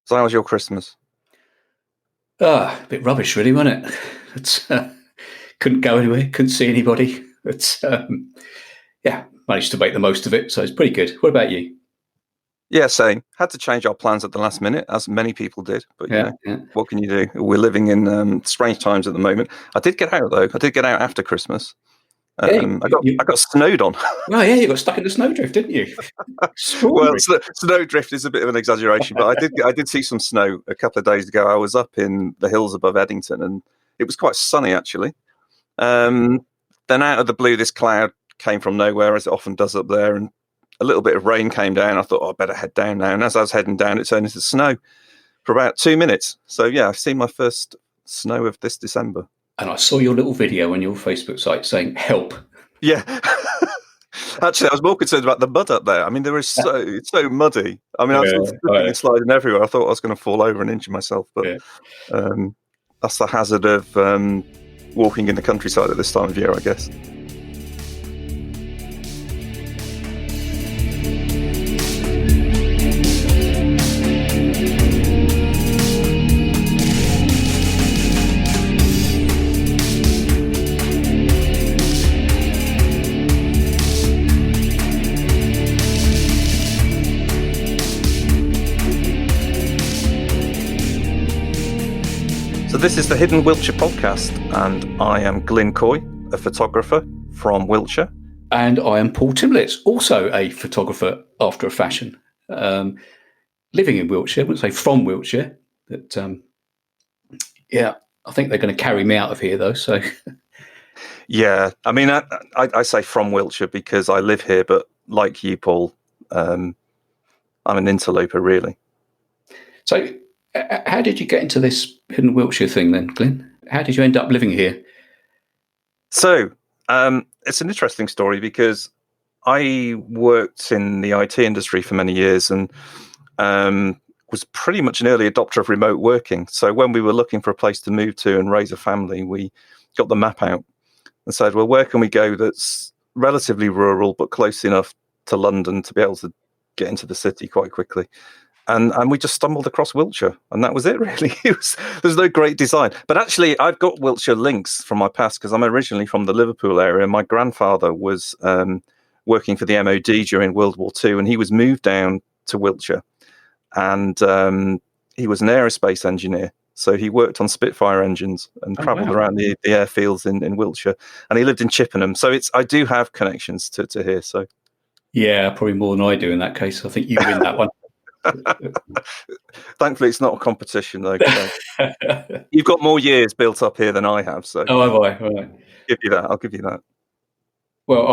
So how was your Christmas? A bit rubbish, really, wasn't it? It's, couldn't go anywhere, couldn't see anybody. But managed to make the most of it, so it's pretty good. What about you? Yeah, same. Had to change our plans at the last minute, as many people did. But what can you do? We're living in strange times at the moment. I did get out though. I did get out after Christmas. I got snowed on. Oh yeah, you got stuck in the snowdrift, didn't you? Well, snowdrift is a bit of an exaggeration, but I did see some snow a couple of days ago. I was up in the hills above Eddington, and it was quite sunny actually. Then out of the blue, this cloud came from nowhere, as it often does up there, and a little bit of rain came down. I thought, I better head down now. And as I was heading down, it turned into snow for about 2 minutes. So yeah, I've seen my first snow of this December. And I saw your little video on your Facebook site saying "help." Yeah. Actually, I was more concerned about the mud up there. I mean, it's so muddy. I mean, I was slipping and sliding everywhere. I thought I was going to fall over and injure myself, but that's the hazard of walking in the countryside at this time of year, I guess. So this is the Hidden Wiltshire podcast, and I am Glyn, a photographer from Wiltshire. And I am Paul Timlett, also a photographer after a fashion. Living in Wiltshire, I wouldn't say from Wiltshire, but I think they're going to carry me out of here though. So yeah, I mean, I say from Wiltshire because I live here, but like you, Paul, I'm an interloper really. So how did you get into this Hidden Wiltshire thing then, Glyn? How did you end up living here? So it's an interesting story because I worked in the IT industry for many years and was pretty much an early adopter of remote working. So when we were looking for a place to move to and raise a family, we got the map out and said, well, where can we go that's relatively rural but close enough to London to be able to get into the city quite quickly? And we just stumbled across Wiltshire, and that was it, really. There's no great design. But actually, I've got Wiltshire links from my past because I'm originally from the Liverpool area. My grandfather was working for the MOD during World War II, and he was moved down to Wiltshire. And he was an aerospace engineer. So he worked on Spitfire engines and travelled around the airfields in Wiltshire. And he lived in Chippenham. So I do have connections to here. So yeah, probably more than I do in that case. I think you win that one. Thankfully, it's not a competition, though. You've got more years built up here than I have. So, have I? Right. I'll give you that. Well,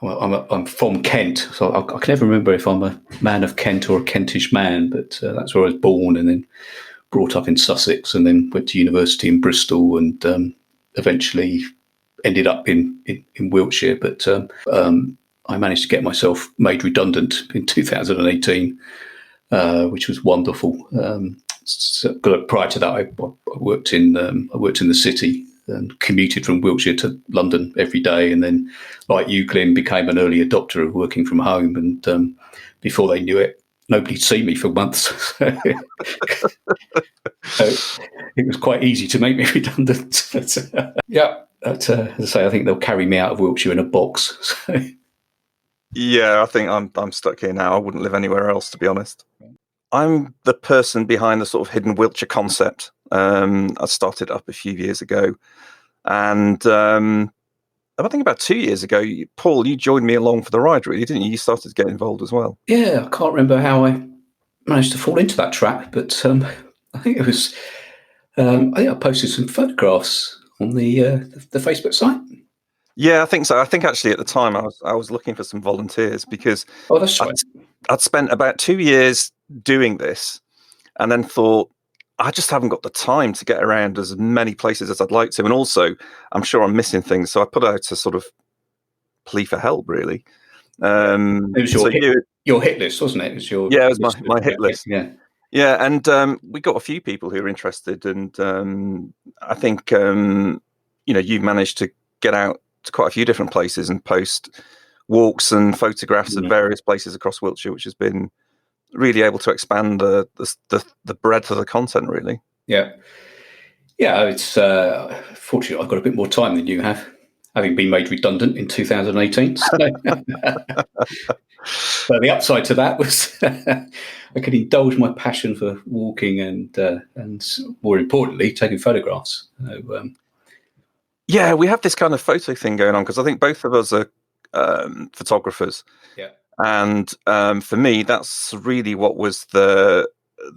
I'm from Kent, so I can never remember if I'm a man of Kent or a Kentish man. But that's where I was born, and then brought up in Sussex, and then went to university in Bristol, and eventually ended up in Wiltshire. But I managed to get myself made redundant in 2018, which was wonderful. Prior to that, I worked in the city and commuted from Wiltshire to London every day. And then, like you, Glyn, became an early adopter of working from home. And before they knew it, nobody'd seen me for months. So it was quite easy to make me redundant. As I say, I think they'll carry me out of Wiltshire in a box. So. Yeah, I think I'm stuck here now. I wouldn't live anywhere else, to be honest. I'm the person behind the sort of Hidden Wiltshire concept. I started up a few years ago. And I think about 2 years ago, Paul, you joined me along for the ride, really, didn't you? You started to get involved as well. Yeah, I can't remember how I managed to fall into that trap, but I think it was... I think I posted some photographs on the Facebook site. Yeah, I think so. I think actually at the time I was looking for some volunteers because that's right. I'd spent about 2 years doing this and then thought, I just haven't got the time to get around as many places as I'd like to. And also, I'm sure I'm missing things. So I put out a sort of plea for help, really. It was your hit list, wasn't it? It was my hit list. Yeah. Yeah, and we got a few people who are interested. And I think, you've managed to get out to quite a few different places and post walks and photographs of various places across Wiltshire, which has been really able to expand the breadth of the content, really. Yeah. Yeah, it's fortunately I've got a bit more time than you have, having been made redundant in 2018. So. But the upside to that was I could indulge my passion for walking and more importantly, taking photographs. So, yeah, we have this kind of photo thing going on because I think both of us are photographers. Yeah. And for me, that's really what was the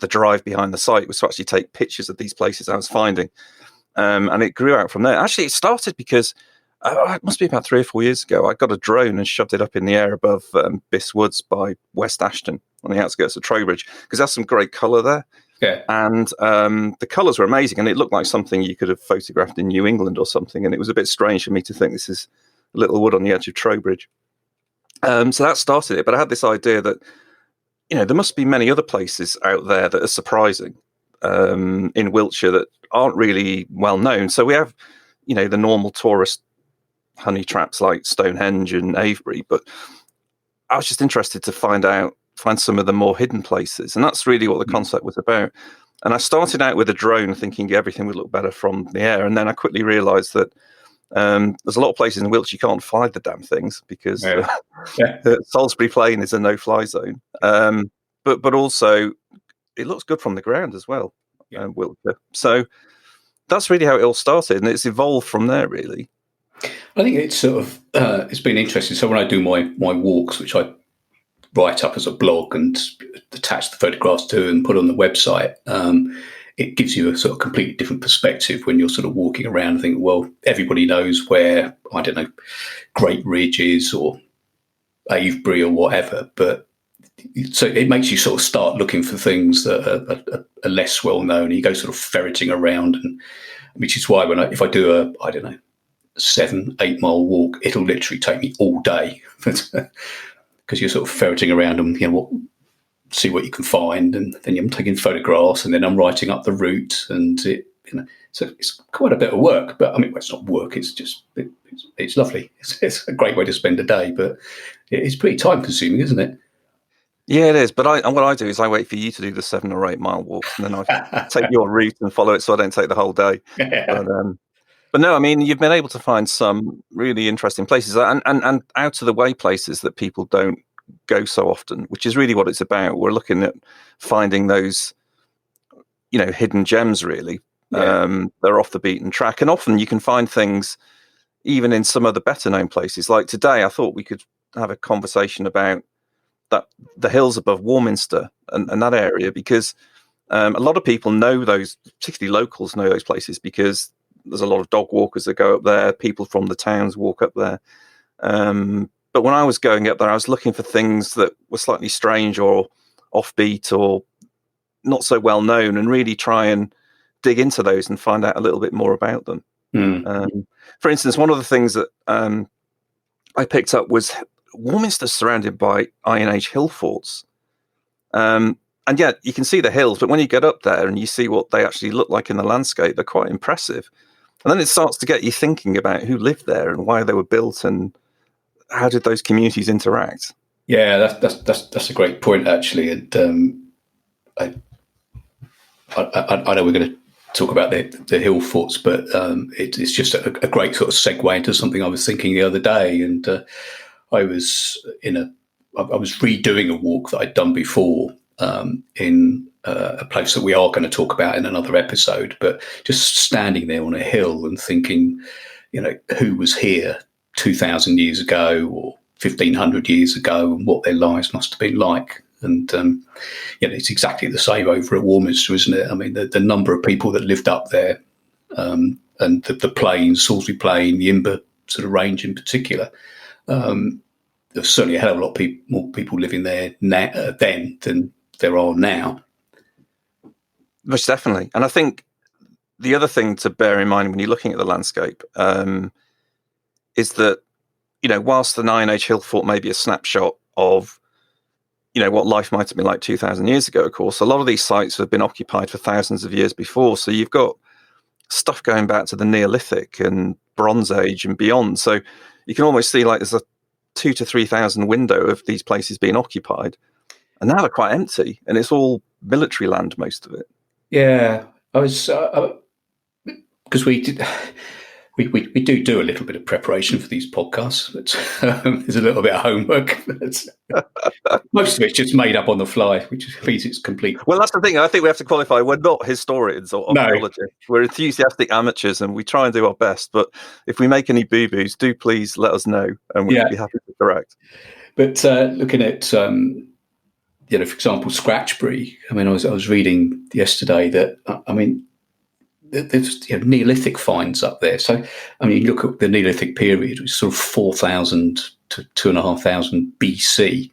drive behind the site, was to actually take pictures of these places I was finding. And it grew out from there. Actually, it started because it must be about 3 or 4 years ago. I got a drone and shoved it up in the air above Biss Woods by West Ashton on the outskirts of Trowbridge, because there's some great colour there. Yeah. And the colours were amazing, and it looked like something you could have photographed in New England or something. And it was a bit strange for me to think this is a little wood on the edge of Trowbridge. So that started it. But I had this idea that, there must be many other places out there that are surprising in Wiltshire that aren't really well known. So we have, the normal tourist honey traps like Stonehenge and Avebury, but I was just interested to find some of the more hidden places. And that's really what the concept was about. And I started out with a drone thinking everything would look better from the air. And then I quickly realized that there's a lot of places in Wiltshire you can't find the damn things because Salisbury Plain is a no-fly zone. But also it looks good from the ground as well, Wiltshire. So that's really how it all started, and it's evolved from there, really. I think it's sort of it's been interesting. So when I do my walks, which I write up as a blog and attach the photographs to and put on the website, it gives you a sort of completely different perspective when you're sort of walking around and think, well, everybody knows where, I don't know, Great Ridge is or Avebury or whatever, but so it makes you sort of start looking for things that are less well known. You go sort of ferreting around, and which is why if I do a 7-8 mile walk, it'll literally take me all day because you're sort of ferreting around and see what you can find, and then I'm taking photographs, and then I'm writing up the route, and so it's quite a bit of work. But I mean, it's not work; it's just it's lovely. It's a great way to spend a day, but it's pretty time consuming, isn't it? Yeah, it is. But what I do is I wait for you to do the 7 or 8 mile walks, and then I take your route and follow it, so I don't take the whole day. Yeah. But no, I mean, you've been able to find some really interesting places and out of the way places that people don't go so often, which is really what it's about. We're looking at finding those, hidden gems, really. Yeah. They're off the beaten track. And often you can find things even in some of the better known places. Like today, I thought we could have a conversation about the hills above Warminster and that area, because a lot of people know those, particularly locals know those places, because there's a lot of dog walkers that go up there. People from the towns walk up there. But when I was going up there, I was looking for things that were slightly strange or offbeat or not so well known, and really try and dig into those and find out a little bit more about them. For instance, one of the things that I picked up was Warminster surrounded by Iron Age hill forts. And yet you can see the hills, but when you get up there and you see what they actually look like in the landscape, they're quite impressive. And then it starts to get you thinking about who lived there and why they were built and how did those communities interact. Yeah, that's a great point, actually. And I know we're going to talk about the hill forts, but it's just a great sort of segue into something I was thinking the other day. And I was redoing a walk that I'd done before in a place that we are going to talk about in another episode, but just standing there on a hill and thinking, who was here 2,000 years ago or 1,500 years ago, and what their lives must have been like. And it's exactly the same over at Warminster, isn't it? I mean, the number of people that lived up there, and the plains, Salisbury Plain, the Imber sort of range in particular. There's certainly a hell of a lot more people living there then than there are now. Most definitely. And I think the other thing to bear in mind when you're looking at the landscape is that, whilst the Iron Age hill fort may be a snapshot of, what life might have been like 2,000 years ago, of course, a lot of these sites have been occupied for thousands of years before. So you've got stuff going back to the Neolithic and Bronze Age and beyond. So you can almost see like there's a 2,000 to 3,000 window of these places being occupied. And now they're quite empty, and it's all military land, most of it. Yeah, I was because we did. We do a little bit of preparation for these podcasts. There's a little bit of homework. Most of it's just made up on the fly, which means it's complete. Well, that's the thing. I think we have to qualify. We're not historians or archaeologists. We're enthusiastic amateurs, and we try and do our best. But if we make any boo-boos, do please let us know, and we'll be happy to correct. But looking at, for example, Scratchbury. I mean, I was reading yesterday that there's Neolithic finds up there. So, I mean, you look at the Neolithic period, which is sort of 4,000 to 2,500 BC.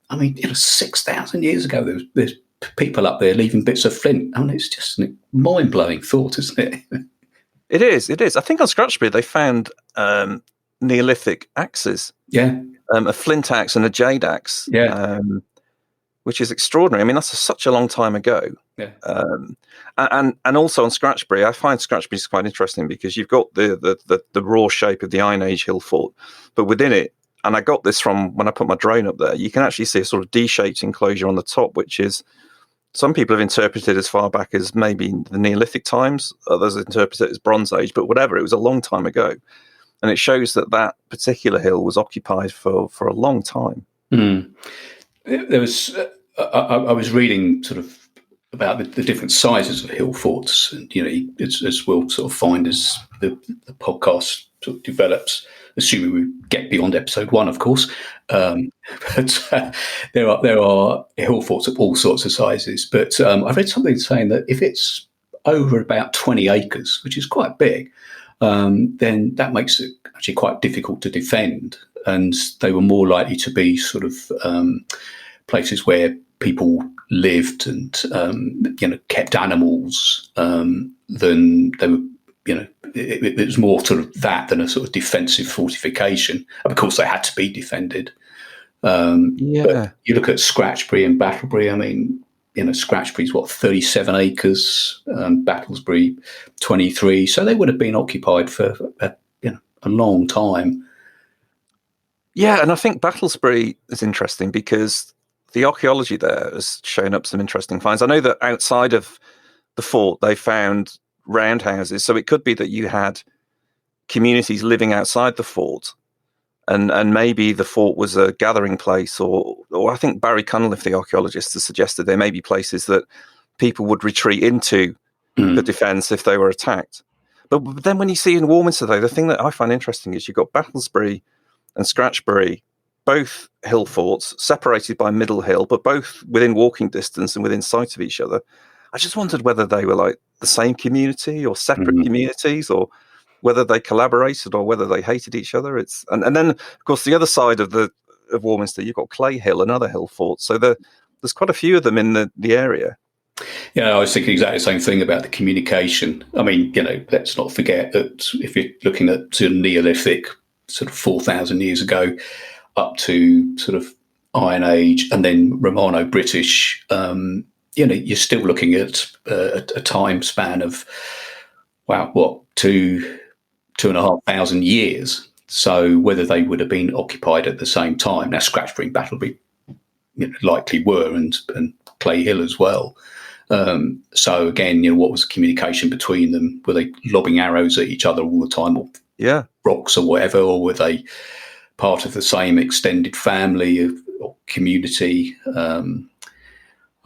I mean, 6,000 years ago, there's people up there leaving bits of flint. I mean, it's just a mind-blowing thought, isn't it? It is. I think on Scratchbury they found Neolithic axes. Yeah. A flint axe and a jade axe. Yeah. Which is extraordinary. I mean, that's such a long time ago. Yeah. And also on Scratchbury, I find Scratchbury is quite interesting because you've got the raw shape of the Iron Age hill fort, but within it, and I got this from when I put my drone up there, you can actually see a sort of D-shaped enclosure on the top, which is some people have interpreted as far back as maybe the Neolithic times. Others interpret it as Bronze Age, but whatever, it was a long time ago. And it shows that particular hill was occupied for a long time. Mm. There was, I was reading sort of about the different sizes of hill forts, and as we'll sort of find as the podcast sort of develops, assuming we get beyond episode 1, of course. But there are hill forts of all sorts of sizes. But I read something saying that if it's over about 20 acres, which is quite big, then that makes it actually quite difficult to defend, and they were more likely to be sort of places where people lived and kept animals than they were. It was more sort of that than a sort of defensive fortification. Of course, they had to be defended. But you look at Scratchbury and Battlesbury. I mean, Scratchbury's 37 acres, Battlesbury 23. So they would have been occupied for a long time. Yeah, and I think Battlesbury is interesting because the archaeology there has shown up some interesting finds. I know that outside of the fort, they found roundhouses. So it could be that you had communities living outside the fort, and maybe the fort was a gathering place, or I think Barry Cunliffe, the archaeologist, has suggested there may be places that people would retreat into the defence if they were attacked. But then when you see in Warminster, though, the thing that I find interesting is you've got Battlesbury and Scratchbury, both hill forts, separated by Middle Hill, but both within walking distance and within sight of each other. I just wondered whether they were like the same community or separate communities, or whether they collaborated or whether they hated each other. And then, of course, the other side of Warminster, you've got Cley Hill, another hill fort. So there's quite a few of them in the area. Yeah, I was thinking exactly the same thing about the communication. I mean, let's not forget that if you're looking at sort of Neolithic, sort of 4,000 years ago, up to sort of Iron Age, and then Romano-British, you're still looking at a time span of, 2,500 years. So whether they would have been occupied at the same time, now Scratchbury and Battlesbury likely were, and Cley Hill as well. So again, what was the communication between them? Were they lobbing arrows at each other all the time, or rocks or whatever, or were they part of the same extended family or community? I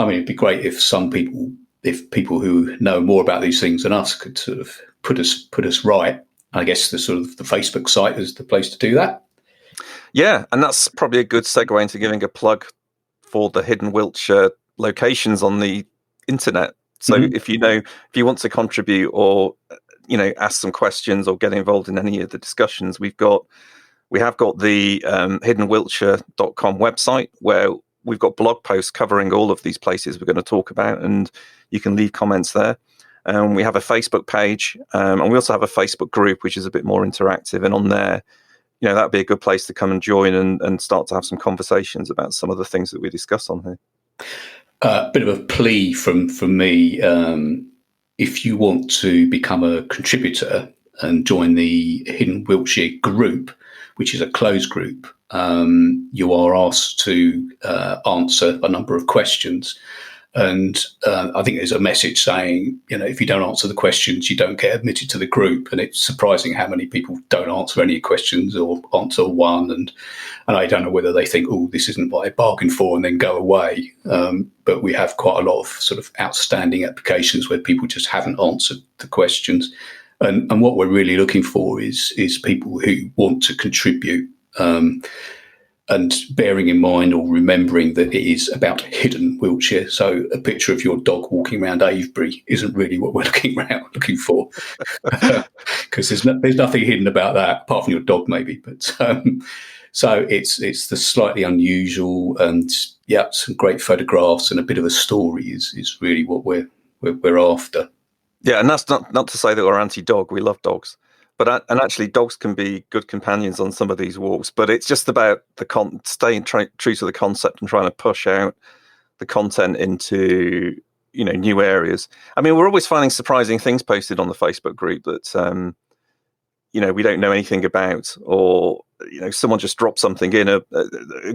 mean, it'd be great if people who know more about these things than us could sort of put us right. I guess the Facebook site is the place to do that. Yeah, and that's probably a good segue into giving a plug for the Hidden Wiltshire locations on the internet. So if you want to contribute or ask some questions or get involved in any of the discussions, we have got the hiddenwiltshire.com website where we've got blog posts covering all of these places we're going to talk about, and you can leave comments there. We have a Facebook page, and we also have a Facebook group, which is a bit more interactive. And on there, that'd be a good place to come and join and start to have some conversations about some of the things that we discuss on here. A bit of a plea from me. If you want to become a contributor and join the Hidden Wiltshire group, which is a closed group, you are asked to answer a number of questions. And I think there's a message saying, if you don't answer the questions, you don't get admitted to the group. And it's surprising how many people don't answer any questions or answer one. And I don't know whether they think, oh, this isn't what I bargained for, and then go away. But we have quite a lot of sort of outstanding applications where people just haven't answered the questions. And what we're really looking for is people who want to contribute. And bearing in mind or remembering that it is about hidden Wiltshire. So a picture of your dog walking around Avebury isn't really what we're looking for, because there's nothing hidden about that, apart from your dog maybe. But so it's the slightly unusual, and some great photographs and a bit of a story is really what we're after. Yeah, and that's not to say that we're anti-dog. We love dogs. But actually, dogs can be good companions on some of these walks. But it's just about staying true to the concept and trying to push out the content into new areas. I mean, we're always finding surprising things posted on the Facebook group that we don't know anything about, or someone just dropped something in. A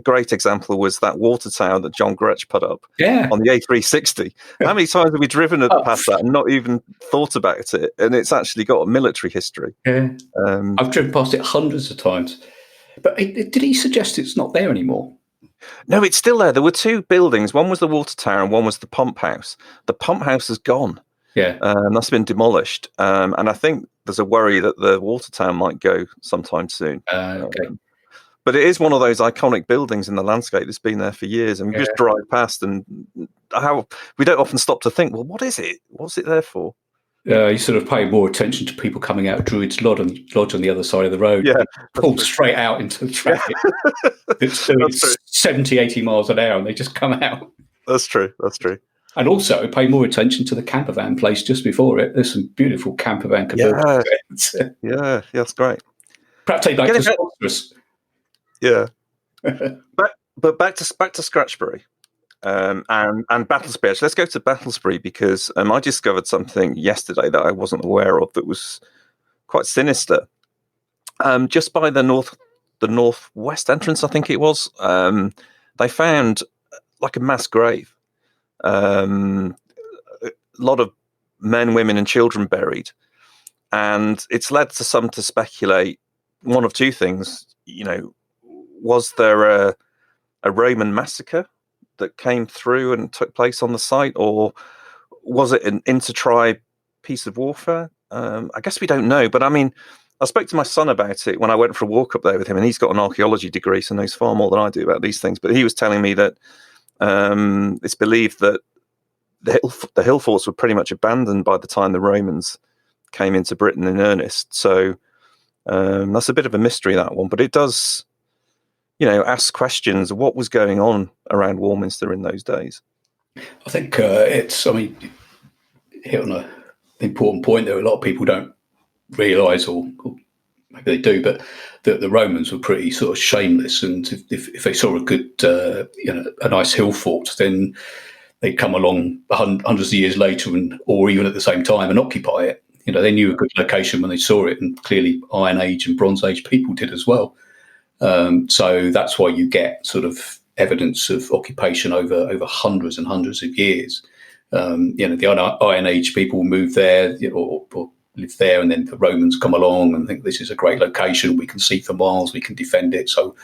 great example was that water tower that John Gretsch put up on the A360. How many times have we driven past that and not even thought about it? And it's actually got a military history. Yeah, I've driven past it hundreds of times. But did he suggest it's not there anymore? No, it's still there. There were two buildings. One was the water tower and one was the pump house. The pump house is gone. Yeah, that's been demolished. And I think there's a worry that the water tower might go sometime soon. Okay. But it is one of those iconic buildings in the landscape that's been there for years, and we just drive past, and we don't often stop to think, well, what is it? What's it there for? You sort of pay more attention to people coming out of Druid's Lodge on the other side of the road. Yeah, pulled straight out into the traffic. It's doing 70, 80 miles an hour, and they just come out. That's true. And also pay more attention to the camper van place just before it. There's some beautiful camper van conversions. Yeah, that's great. Perhaps take back to sponsors. Yeah. but back to Scratchbury and Battlesbury. Actually, let's go to Battlesbury, because I discovered something yesterday that I wasn't aware of that was quite sinister. Just by the northwest entrance, I think it was, they found like a mass grave. A lot of men, women, and children buried, and it's led to some to speculate one of two things. Was there a Roman massacre that came through and took place on the site, or was it an inter-tribe piece of warfare? I guess we don't know, but I mean, I spoke to my son about it when I went for a walk up there with him, and he's got an archaeology degree, so knows far more than I do about these things. But he was telling me that it's believed that the hill forts were pretty much abandoned by the time the Romans came into Britain in earnest. So that's a bit of a mystery, that one. But it does, ask questions of what was going on around Warminster in those days. I think hit on an important point there. A lot of people don't realise, or maybe they do, but the Romans were pretty sort of shameless, and if they saw a good, a nice hill fort, then they'd come along hundreds of years later, or even at the same time, and occupy it. They knew a good location when they saw it, and clearly Iron Age and Bronze Age people did as well. So that's why you get sort of evidence of occupation over hundreds and hundreds of years. The Iron Age people move there, or live there, and then the Romans come along and think this is a great location. We can see for miles, we can defend it. So,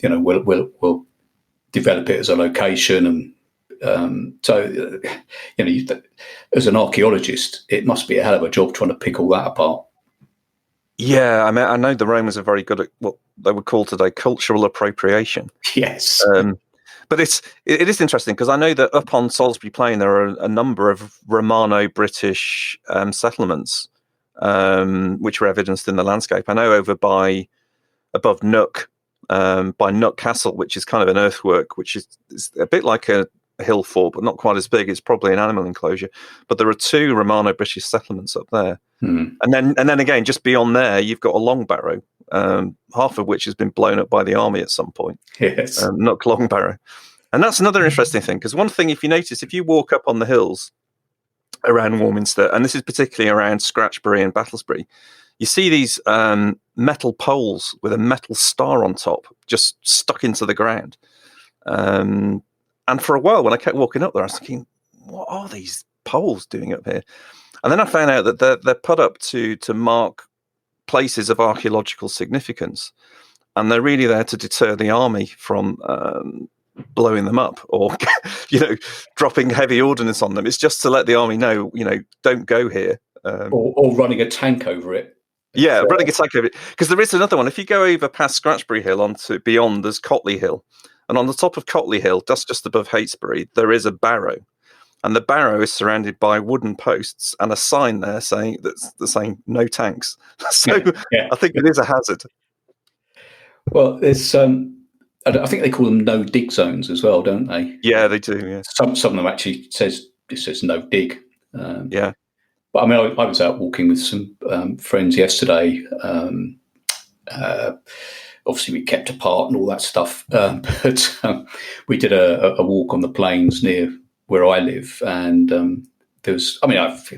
we'll develop it as a location. And as an archaeologist, it must be a hell of a job trying to pick all that apart. Yeah, I mean, I know the Romans are very good at what they would call today cultural appropriation. Yes. But it is interesting, because I know that up on Salisbury Plain there are a number of Romano-British settlements which are evidenced in the landscape. I know over above Nook, by Nook Castle, which is kind of an earthwork, which is a bit like a hill fort, but not quite as big. It's probably an animal enclosure. But there are two Romano-British settlements up there. And then again, just beyond there, you've got a Longbarrow, half of which has been blown up by the army at some point. Yes. Nook Longbarrow. And that's another interesting thing, because one thing, if you notice, if you walk up on the hills around Warminster, and this is particularly around Scratchbury and Battlesbury, you see these metal poles with a metal star on top, just stuck into the ground. And for a while, when I kept walking up there, I was thinking, what are these poles doing up here? And then I found out that they're put up to mark places of archaeological significance, and they're really there to deter the army from blowing them up or dropping heavy ordnance on them. It's just to let the army know, don't go here. Or running a tank over it. Yeah, running a tank over it. Because there is another one. If you go over past Scratchbury Hill onto beyond, there's Cley Hill. And on the top of Cley Hill, just above Heytesbury, there is a barrow. And the barrow is surrounded by wooden posts and a sign there saying no tanks. So I think it is a hazard. Well, there's I think they call them no dig zones as well, don't they? Yeah, they do. Yeah. Some of them actually says no dig. Yeah. But I mean, I was out walking with some friends yesterday. Obviously, we kept apart and all that stuff. But we did a walk on the plains near where I live, and there's. I mean, I've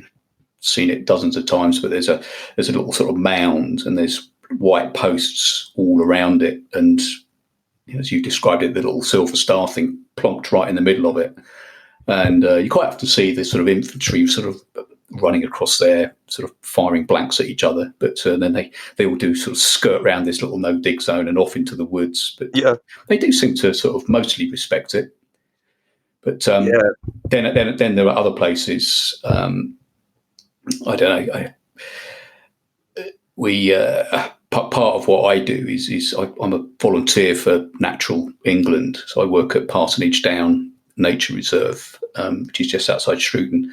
seen it dozens of times, but there's a little sort of mound, and there's white posts all around it, and as you described it, the little silver star thing plonked right in the middle of it. And you quite often see this sort of infantry sort of running across there, sort of firing blanks at each other. But then they all do sort of skirt around this little no dig zone and off into the woods. But they do seem to sort of mostly respect it. But then there are other places. I don't know. Part of what I do is I'm a volunteer for Natural England. So I work at Parsonage Down Nature Reserve, which is just outside Shrewton.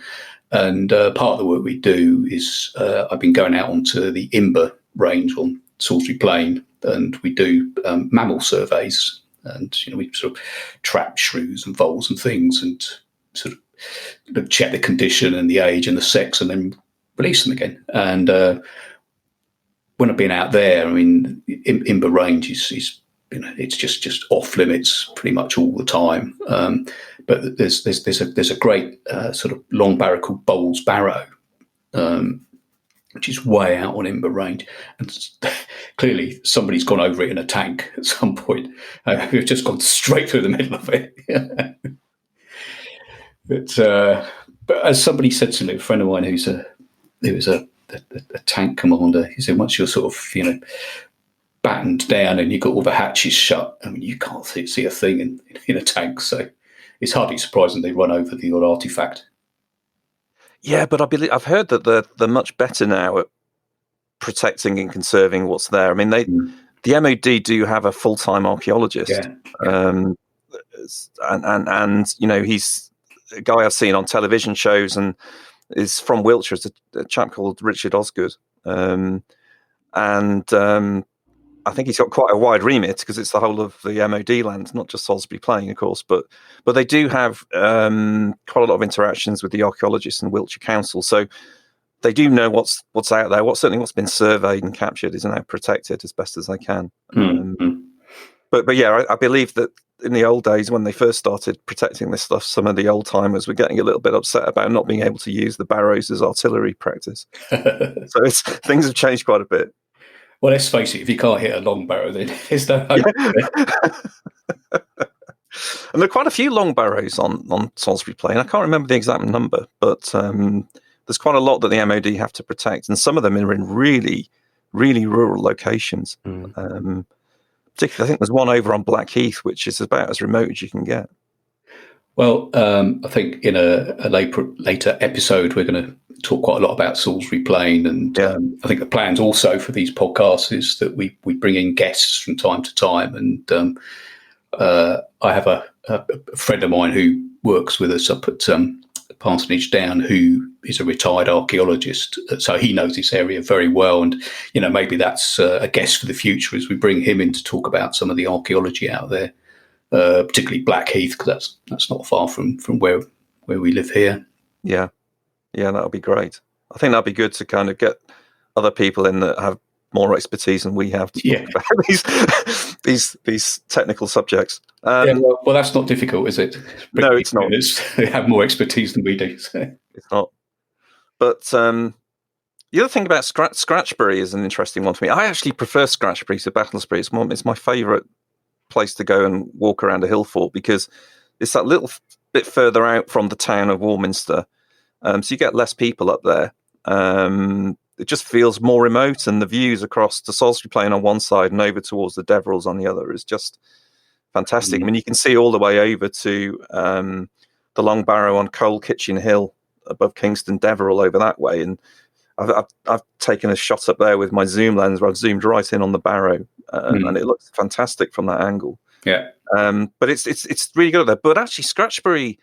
And part of the work we do is I've been going out onto the Imber range on Salisbury Plain, and we do mammal surveys. And we sort of trap shrews and voles and things, and sort of check the condition and the age and the sex, and then release them again. And when I've been out there, I mean, Imber Range is it's just off limits pretty much all the time. But there's a great sort of long barrow called Bowles Barrow, which is way out on Imber Range, and clearly somebody's gone over it in a tank at some point. We've just gone straight through the middle of it. But as somebody said to me, a friend of mine who was a tank commander, he said, once you're sort of battened down and you've got all the hatches shut, I mean, you can't see a thing in a tank. So it's hardly surprising they run over the odd artifact. Yeah, but I've heard that they're much better now at protecting and conserving what's there. I mean, the MOD do have a full-time archaeologist, and he's a guy I've seen on television shows and is from Wiltshire. It's a chap called Richard Osgood, and I think he's got quite a wide remit because it's the whole of the MOD land, not just Salisbury Plain, of course, but they do have quite a lot of interactions with the archaeologists and Wiltshire Council, so they do know what's out there. Certainly what's been surveyed and captured is now protected as best as they can. But yeah, I believe that in the old days when they first started protecting this stuff, some of the old timers were getting a little bit upset about not being able to use the barrows as artillery practice. So things have changed quite a bit. Well, let's face it, if you can't hit a long barrow, then there's no hope. And there are quite a few long barrows on Salisbury Plain. I can't remember the exact number, but there's quite a lot that the MOD have to protect, and some of them are in really, really rural locations. Particularly, I think there's one over on Blackheath, which is about as remote as you can get. Well, I think in a later episode, we're going to talk quite a lot about Salisbury Plain, and I think the plans also for these podcasts is that we bring in guests from time to time. And I have a friend of mine who works with us up at Parsonage Down, who is a retired archaeologist, so he knows this area very well. And maybe that's a guest for the future as we bring him in to talk about some of the archaeology out there. Particularly Blackheath, because that's not far from where we live here. Yeah, that would be great. I think that'd be good to kind of get other people in that have more expertise than we have to talk about these technical subjects. Well, that's not difficult, is it? No, it's not. They have more expertise than we do. So. It's not. But The other thing about Scratchbury is an interesting one for me. I actually prefer Scratchbury to Battlesbury. It's my favourite place to go and walk around a hill fort because it's that little bit further out from the town of Warminster. So you get less people up there. It just feels more remote, and the views across to Salisbury Plain on one side and over towards the Deverells on the other is just fantastic. I mean, you can see all the way over to the Long Barrow on Coal Kitchen Hill above Kingston Deverell over that way, and I've taken a shot up there with my zoom lens where I've zoomed right in on the barrow, and it looks fantastic from that angle. Yeah. But it's really good up there. But actually, Scratchbury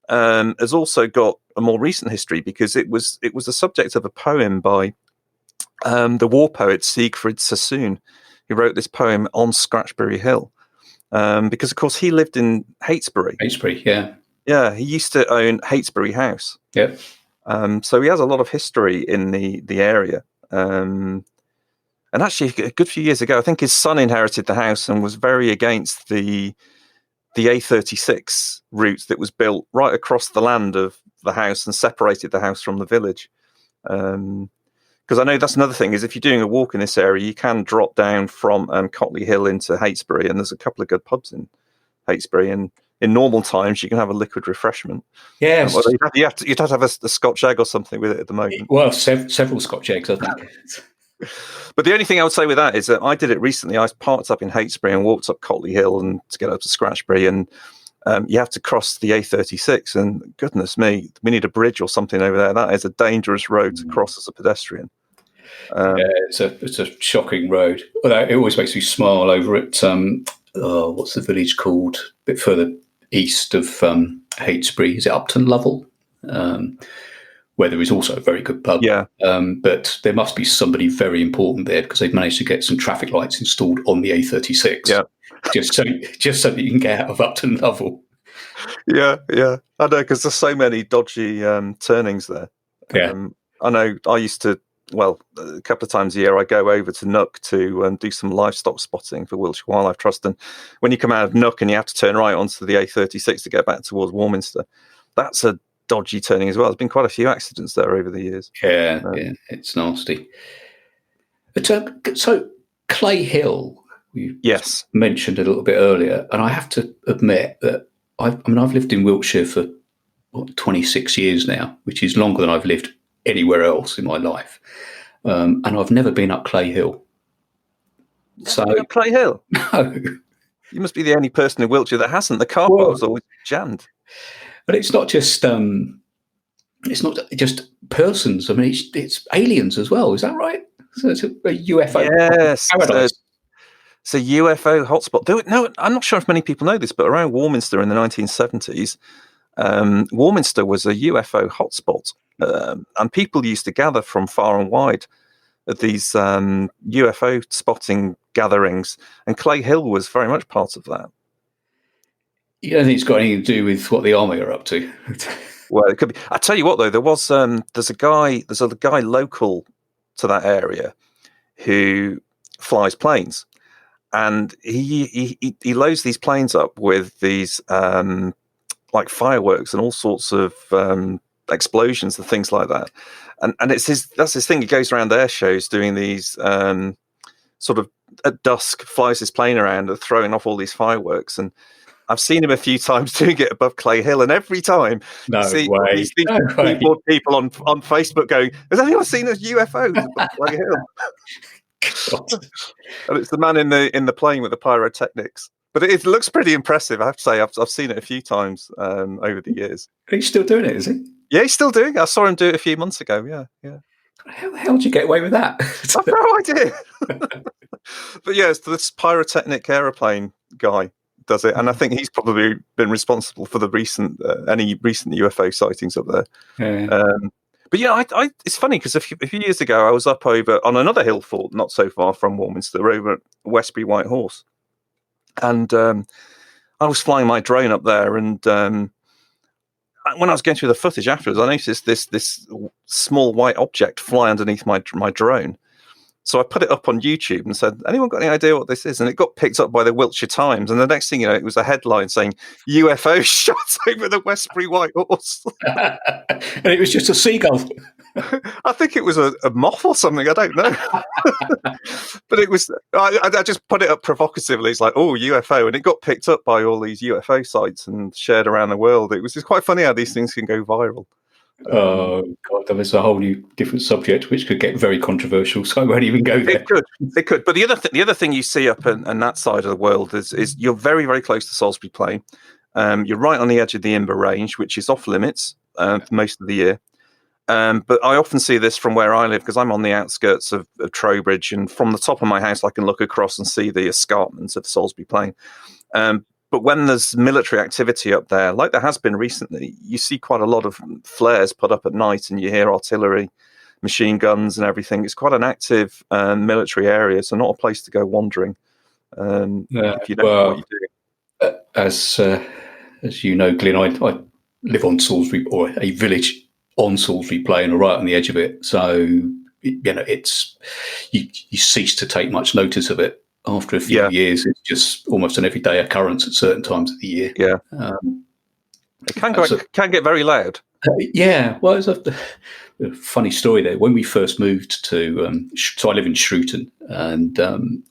has also got a more recent history because it was the subject of a poem by the war poet Siegfried Sassoon, who wrote this poem on Scratchbury Hill. Because of course he lived in Heytesbury. Heytesbury, yeah. Yeah, he used to own Heytesbury House. Yeah. So he has a lot of history in the area. And actually, a good few years ago, I think his son inherited the house and was very against the A36 route that was built right across the land of the house and separated the house from the village. Because I know that's another thing, is if you're doing a walk in this area, you can drop down from Cotley Hill into Heytesbury, and there's a couple of good pubs in Heytesbury, and in normal times you can have a liquid refreshment. Yes. You'd have to have a Scotch egg or something with it at the moment. Well, several Scotch eggs, I think. But the only thing I would say with that is that I did it recently. I parked up in Heytesbury and walked up Cotley Hill and to get up to Scratchbury, and you have to cross the A36, and goodness me, we need a bridge or something over there. That is a dangerous road to cross as a pedestrian. It's a shocking road. Although it always makes me smile over at what's the village called? A bit further east of Heytesbury. Is it Upton Lovell? Where there is also a very good pub. Yeah. But there must be somebody very important there because they've managed to get some traffic lights installed on the A36. Yeah. just so that you can get out of Upton Lovell. Yeah. I know, because there's so many dodgy turnings there. Yeah. I know I used to, a couple of times a year I go over to Nook to do some livestock spotting for Wiltshire Wildlife Trust. And when you come out of Nook and you have to turn right onto the A36 to get back towards Warminster, that's a dodgy turning as well. There's been quite a few accidents there over the years. Yeah, it's nasty. But, so Cley Hill, you mentioned a little bit earlier, and I have to admit that I've lived in Wiltshire for 26 years now, which is longer than I've lived anywhere else in my life, and I've never been up Cley Hill. Up Cley Hill? No. You must be the only person in Wiltshire that hasn't. The car park was always jammed. But it's not just persons. I mean, it's aliens as well. Is that right? So it's a UFO paradise. It's a UFO hotspot. No, I'm not sure if many people know this, but around Warminster in the 1970s, Warminster was a UFO hotspot, and people used to gather from far and wide at these UFO spotting gatherings, and Cley Hill was very much part of that. You don't think it's got anything to do with what the army are up to? Well, it could be. I tell you what, though, there's a guy local to that area who flies planes, and he loads these planes up with these like fireworks and all sorts of explosions and things like that. And that's his thing. He goes around air shows doing these sort of at dusk, flies his plane around and throwing off all these fireworks. And I've seen him a few times doing it above Cley Hill, and every time you see people on Facebook going, "Has anyone seen a UFO above Cley Hill?" And it's the man in the plane with the pyrotechnics. But it looks pretty impressive, I have to say. I've seen it a few times over the years. He's still doing it, is he? Yeah, he's still doing it. I saw him do it a few months ago. Yeah. How the hell did you get away with that? I've no idea. But yeah, it's this pyrotechnic aeroplane guy does it, and I think he's probably been responsible for the any recent UFO sightings up there. Yeah. But yeah, I it's funny because a few years ago I was up over on another hill fort, not so far from Warminster, over at Westbury White Horse, and I was flying my drone up there, and when I was going through the footage afterwards, I noticed this small white object fly underneath my drone. So I put it up on YouTube and said, anyone got any idea what this is? And it got picked up by the Wiltshire Times. And the next thing you know, it was a headline saying, UFO shot over the Westbury White Horse. And it was just a seagull. I think it was a moth or something. I don't know. But it was, I just put it up provocatively. It's like, oh, UFO. And it got picked up by all these UFO sites and shared around the world. It was just quite funny how these things can go viral. Oh, God, that was a whole new different subject, which could get very controversial. So I won't even go there. It could. But the other thing you see up in that side of the world is you're very, very close to Salisbury Plain. You're right on the edge of the Imber Range, which is off limits for most of the year. But I often see this from where I live because I'm on the outskirts of Trowbridge, and from the top of my house I can look across and see the escarpments of Salisbury Plain. But when there's military activity up there, like there has been recently, you see quite a lot of flares put up at night, and you hear artillery, machine guns, and everything. It's quite an active military area, so not a place to go wandering if you don't know what you're doing. As you know, Glyn, I live on Salisbury, or a village on Salisbury Plain, or right on the edge of it. So it's you cease to take much notice of it. After a few years, it's just almost an everyday occurrence at certain times of the year. Yeah, it can get very loud. Well, it's a funny story there. When we first moved to, so I live in Shrewton, and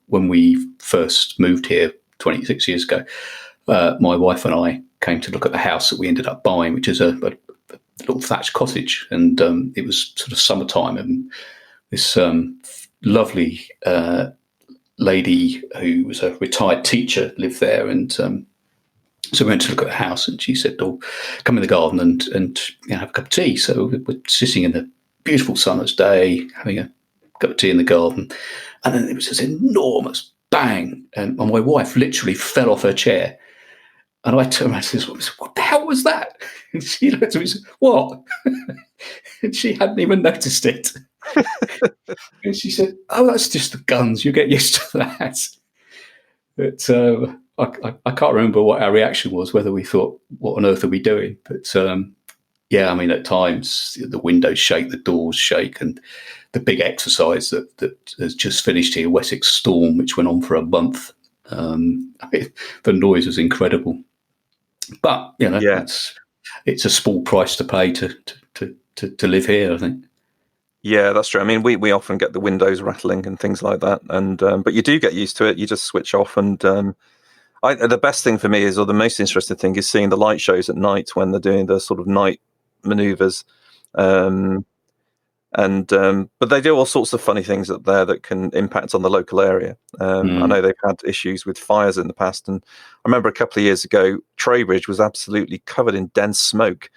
when we first moved here 26 years ago, my wife and I came to look at the house that we ended up buying, which is a little thatched cottage, and it was sort of summertime, and this lovely lady who was a retired teacher lived there, and so we went to look at the house, and she said, "Oh, come in the garden and have a cup of tea." So we're sitting in the beautiful summer's day, having a cup of tea in the garden, and then there was this enormous bang, and my wife literally fell off her chair. And I turned around and said, "What the hell was that?" And she looked at me and said, "What?" And she hadn't even noticed it. And she said, "Oh, that's just the guns. You get used to that." But I can't remember what our reaction was, whether we thought, "What on earth are we doing?" But I mean, at times the windows shake, the doors shake, and the big exercise that has just finished here, Wessex Storm, which went on for a month. The noise was incredible. But it's a small price to pay to live here, I think. Yeah, that's true. I mean, we often get the windows rattling and things like that, and but you do get used to it. You just switch off, and the best thing for me or the most interesting thing is seeing the light shows at night when they're doing the sort of night manoeuvres. But they do all sorts of funny things up there that can impact on the local area. I know they've had issues with fires in the past, and I remember a couple of years ago, Trowbridge was absolutely covered in dense smoke,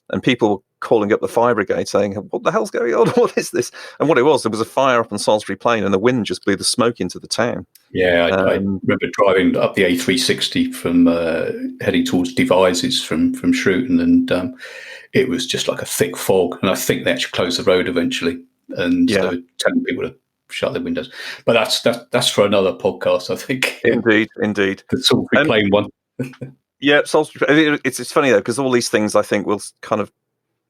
and people were calling up the fire brigade saying, "What the hell's going on? What is this?" And what it was, there was a fire up on Salisbury Plain, and the wind just blew the smoke into the town. Yeah, I remember driving up the A360 from heading towards Devizes from Shrewton, and it was just like a thick fog. And I think they actually closed the road eventually, and they were telling people to shut their windows. But that's for another podcast, I think. Indeed. The Salisbury Plain one. Yeah, Salisbury. It's funny though, because all these things I think will kind of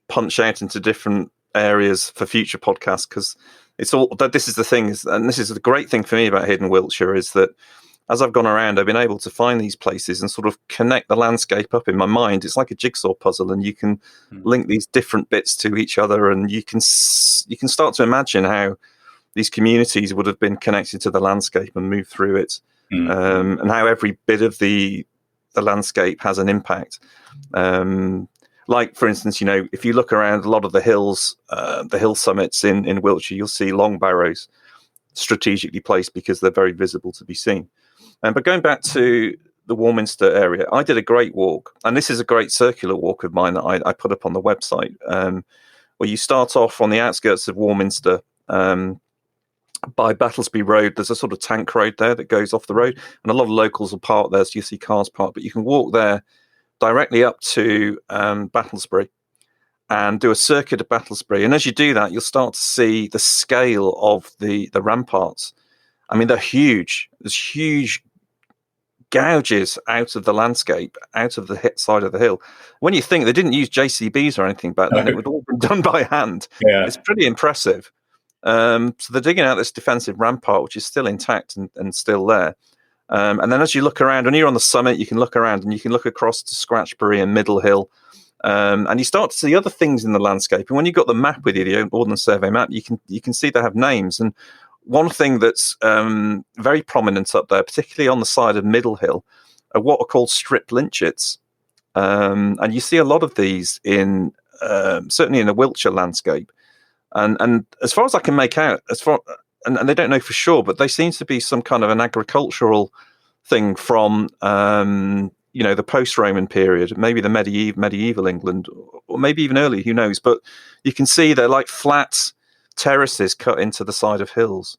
punch out into different areas for future podcasts, because it's all that this is the thing and this is the great thing for me about Hidden Wiltshire, is that as I've gone around, I've been able to find these places and sort of connect the landscape up in my mind. It's like a jigsaw puzzle, and you can link these different bits to each other, and you can start to imagine how these communities would have been connected to the landscape and moved through it, and how every bit of the landscape has an impact. Like, for instance, if you look around a lot of the hills, the hill summits in Wiltshire, you'll see long barrows strategically placed because they're very visible to be seen. But going back to the Warminster area, I did a great walk, and this is a great circular walk of mine that I put up on the website, where you start off on the outskirts of Warminster by Battlesbury Road. There's a sort of tank road there that goes off the road, and a lot of locals will park there, so you see cars parked, but you can walk there directly up to Battlesbury and do a circuit of Battlesbury. And as you do that, you'll start to see the scale of the ramparts. I mean, they're huge. There's huge gouges out of the landscape, out of the side of the hill. When you think they didn't use JCBs or anything back then, it would all been done by hand. Yeah. It's pretty impressive. So they're digging out this defensive rampart, which is still intact and still there. And then as you look around, when you're on the summit, you can look around and you can look across to Scratchbury and Middle Hill, And you start to see other things in the landscape. And when you've got the map with you, the Ordnance Survey map, you can see they have names. And one thing that's very prominent up there, particularly on the side of Middle Hill, are what are called strip lynchets. And you see a lot of these in certainly in the Wiltshire landscape. And as far as I can make out, and they don't know for sure, but they seem to be some kind of an agricultural thing from the post-Roman period, maybe the medieval England, or maybe even early, who knows? But you can see they're like flat terraces cut into the side of hills.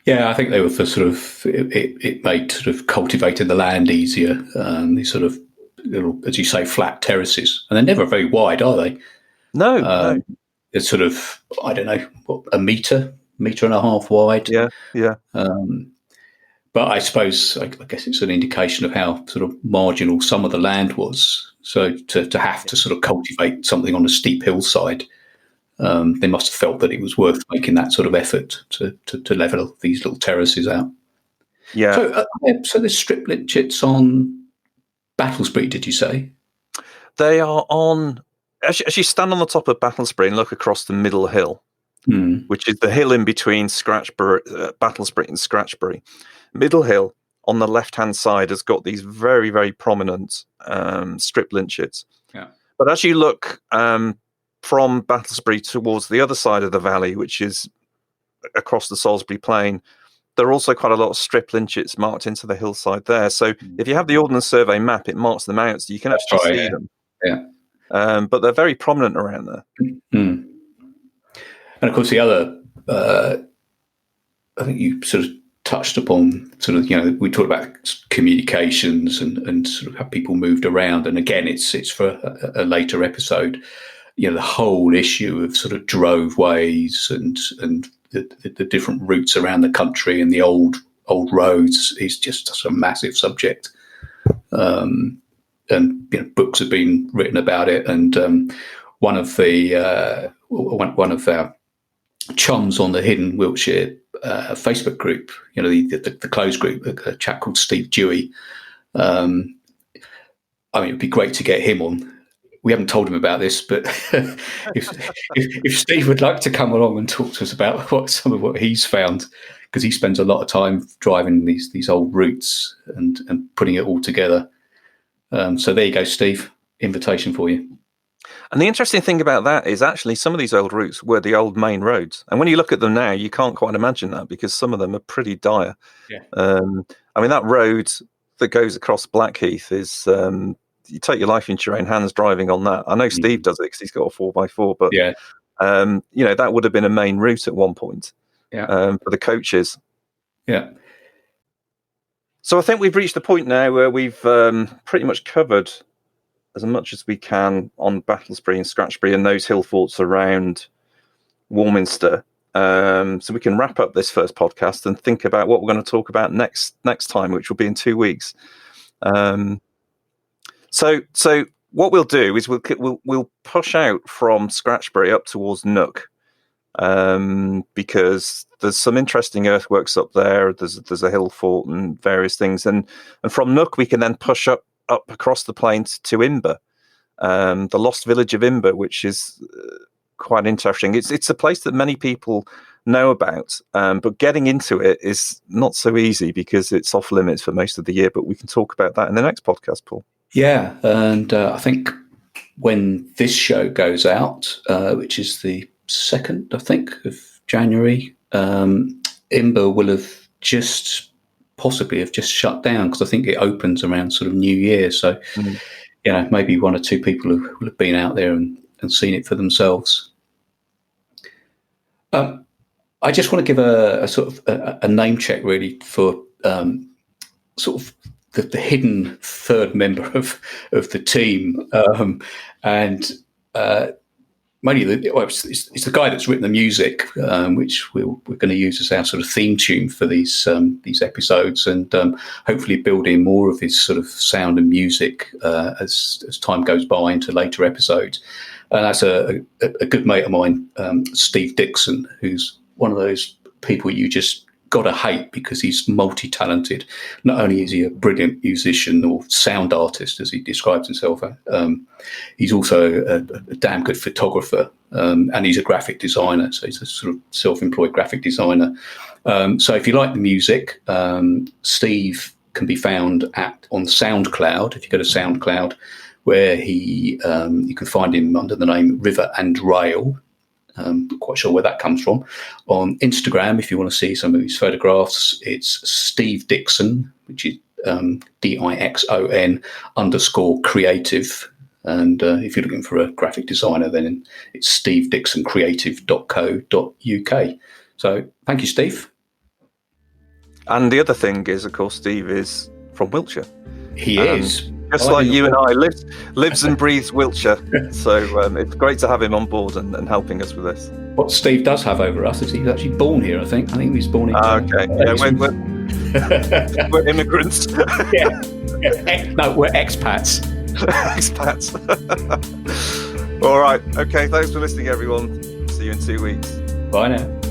Yeah, I think they were for sort of it made sort of cultivating the land easier. These sort of little, as you say, flat terraces, and they're never very wide, are they? No. It's sort of, I don't know, a metre and a half wide. Yeah. But I suppose, I guess it's an indication of how sort of marginal some of the land was. So to have to sort of cultivate something on a steep hillside, they must have felt that it was worth making that sort of effort to level these little terraces out. Yeah. So there's strip lynchets on Battlesbury, did you say? They are on, as you stand on the top of Battlesbury and look across the Middle Hill, which is the hill in between Battlesbury and Scratchbury. Middle Hill on the left-hand side has got these very, very prominent strip lynchets. Yeah. But as you look from Battlesbury towards the other side of the valley, which is across the Salisbury Plain, there are also quite a lot of strip lynchets marked into the hillside there. So if you have the Ordnance Survey map, it marks them out, so you can actually see them. Yeah. But they're very prominent around there. And of course, the other, I think you sort of touched upon sort of, we talked about communications and sort of how people moved around. And again, it's for a later episode, the whole issue of sort of droveways and the different routes around the country and the old roads is just a massive subject. And books have been written about it. And one of our chums on the Hidden Wiltshire Facebook group, the closed group, a chap called Steve Dewey. It'd be great to get him on. We haven't told him about this, but if Steve would like to come along and talk to us about some of what he's found, because he spends a lot of time driving these old routes and putting it all together. So there you go, Steve. Invitation for you. And the interesting thing about that is actually some of these old routes were the old main roads. And when you look at them now, you can't quite imagine that because some of them are pretty dire. Yeah. That road that goes across Blackheath is, you take your life into your own hands driving on that. I know Steve does it because he's got a 4x4, but yeah. That would have been a main route at one point for the coaches. Yeah. So I think we've reached the point now where we've pretty much covered as much as we can on Battlesbury and Scratchbury and those hill forts around Warminster. So we can wrap up this first podcast and think about what we're going to talk about next time, which will be in 2 weeks. So what we'll do is we'll push out from Scratchbury up towards Nook, because there's some interesting earthworks up there. There's a hill fort and various things, and from Nook we can then push up across the plains to Imber, the lost village of Imber, which is quite interesting. It's a place that many people know about, but getting into it is not so easy because it's off limits for most of the year. But we can talk about that in the next podcast, Paul. Yeah, and I think when this show goes out, which is the 2nd, I think, of January, Imber will have possibly just shut down because I think it opens around sort of New Year. So, maybe one or two people will have been out there and seen it for themselves. I just want to give a sort of a name check really for sort of the hidden third member of the team, and mainly it's the guy that's written the music, which we're going to use as our sort of theme tune for these episodes, and hopefully build in more of his sort of sound and music as time goes by into later episodes. And that's a good mate of mine, Steve Dixon, who's one of those people you just got to hate because he's multi-talented. Not only is he a brilliant musician or sound artist, as he describes himself, he's also a damn good photographer, and he's a graphic designer. So he's a sort of self-employed graphic designer. So if you like the music, Steve can be found on SoundCloud. If you go to SoundCloud, where you can find him under the name River and Rail. Not quite sure where that comes from. On Instagram, if you want to see some of his photographs, it's Steve Dixon, which is DIXON_creative. And if you're looking for a graphic designer, then it's stevedixoncreative.co.uk. So thank you, Steve. And the other thing is, of course, Steve is from Wiltshire. He is. Just like you and I, lives and breathes Wiltshire. So it's great to have him on board and helping us with this. What Steve does have over us is he's actually born here, I think. I think he was born in... okay. Yeah, we're immigrants. Yeah. No, we're expats. Expats. All right. Okay, thanks for listening, everyone. See you in 2 weeks. Bye now.